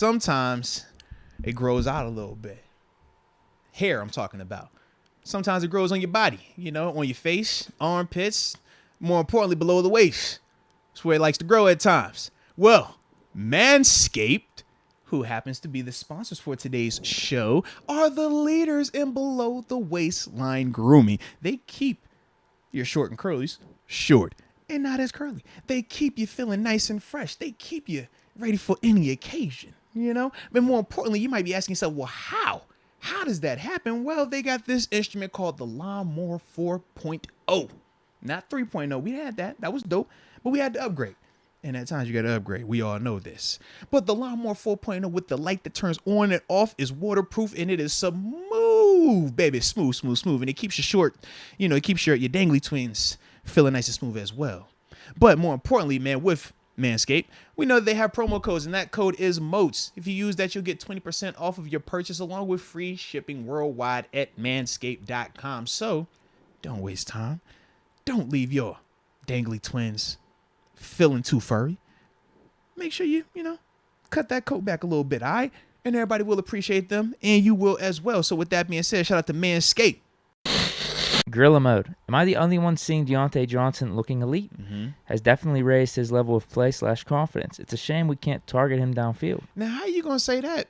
sometimes it grows out a little bit. Hair, I'm talking about. Sometimes it grows on your body, on your face, armpits, more importantly, below the waist. That's where it likes to grow at times. Well, Manscaped, who happens to be the sponsors for today's show, are the leaders in below the waistline grooming. They keep your short and curlies short and not as curly. They keep you feeling nice and fresh. They keep you ready for any occasion, But more importantly, you might be asking yourself, well, how? How does that happen? Well, they got this instrument called the Lawnmower 4.0. Not 3.0. We had that. That was dope. But we had to upgrade. And at times you got to upgrade. We all know this. But the Lawnmower 4.0 with the light that turns on and off is waterproof. And it is smooth, baby. Smooth. And it keeps you short. It keeps your dangly twins feeling nice and smooth as well. But more importantly, man, with Manscaped, we know they have promo codes, and that code is MOATS. If you use that, you'll get 20% off of your purchase along with free shipping worldwide at manscaped.com. So don't waste time. Don't leave your dangly twins feeling too furry. Make sure you cut that coat back a little bit, all right? And everybody will appreciate them, and you will as well. So with that being said, shout out to Manscaped. Gorilla mode. Am I the only one seeing Diontae Johnson looking elite? Mm-hmm. Has definitely raised his level of play / confidence. It's a shame we can't target him downfield. Now, how you going to say that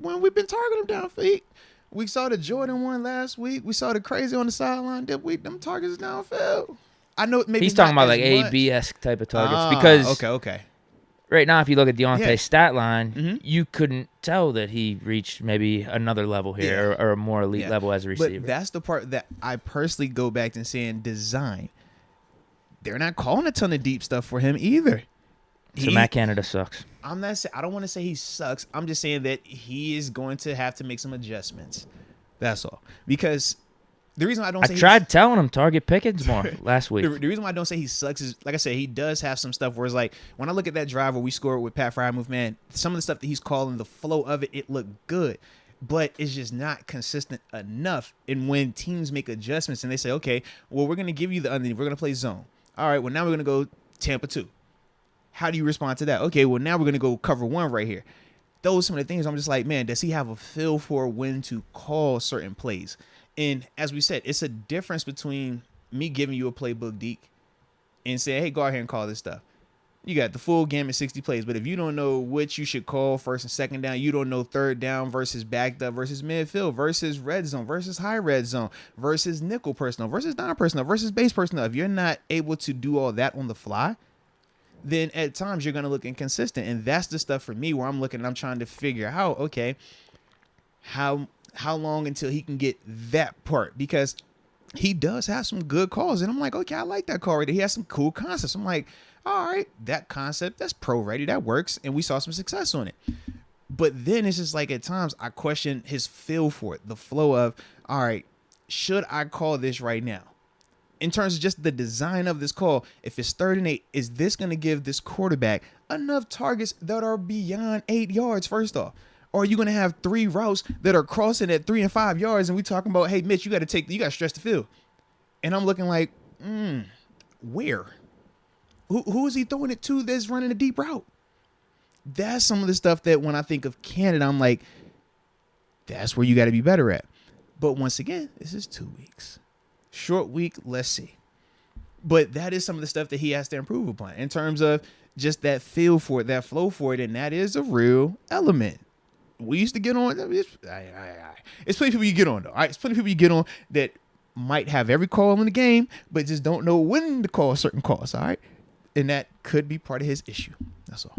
when we've been targeting him downfield? We saw the Jordan one last week. We saw the crazy on the sideline this week. Them targets downfield. I know maybe he's talking about like A-B-esque type of targets because okay. Right now, if you look at Diontae's stat line, mm-hmm. you couldn't tell that he reached maybe another level here or a more elite level as a receiver. But that's the part that I personally go back to saying design. They're not calling a ton of deep stuff for him either. So Matt Canada sucks. I don't want to say he sucks. I'm just saying that he is going to have to make some adjustments. That's all. Because the reason I tried telling him target Pickens more last week. The reason why I don't say he sucks is, like I said, he does have some stuff where it's like, when I look at that drive where we scored with Pat Freiermuth, man, some of the stuff that he's calling, the flow of it looked good. But it's just not consistent enough. And when teams make adjustments and they say, okay, well, we're going to give you the underneath. We're going to play zone. All right, well, now we're going to go Tampa 2. How do you respond to that? Okay, well, now we're going to go cover 1 right here. Those are some of the things I'm just like, man, does he have a feel for when to call certain plays? And as we said, it's a difference between me giving you a playbook, Deke, and saying, hey, go out here and call this stuff. You got the full gamut, 60 plays. But if you don't know which you should call first and second down, you don't know third down versus backed up versus midfield versus red zone versus high red zone versus nickel personnel versus dime personnel versus base personnel. If you're not able to do all that on the fly, then at times you're going to look inconsistent. And that's the stuff for me where I'm looking and I'm trying to figure out, okay, how long until he can get that part? Because he does have some good calls. And I'm like, okay, I like that call right there. He has some cool concepts. I'm like, all right, that concept, that's pro ready. That works. And we saw some success on it. But then it's just like at times I question his feel for it, the flow of, all right, should I call this right now? In terms of just the design of this call, if it's 3rd and 8, is this going to give this quarterback enough targets that are beyond 8 yards, first off? Or are you going to have 3 routes that are crossing at 3 and 5 yards? And we talking about, hey, Mitch, you got to stretch the field. And I'm looking like, where? Who is he throwing it to that's running a deep route? That's some of the stuff that when I think of Canada, I'm like, that's where you got to be better at. But once again, this is 2 weeks. Short week, let's see. But that is some of the stuff that he has to improve upon in terms of just that feel for it, that flow for it. And that is a real element. We used to get on. It's plenty of people you get on, though. All right? It's plenty of people you get on that might have every call in the game, but just don't know when to call certain calls. All right. And that could be part of his issue. That's all.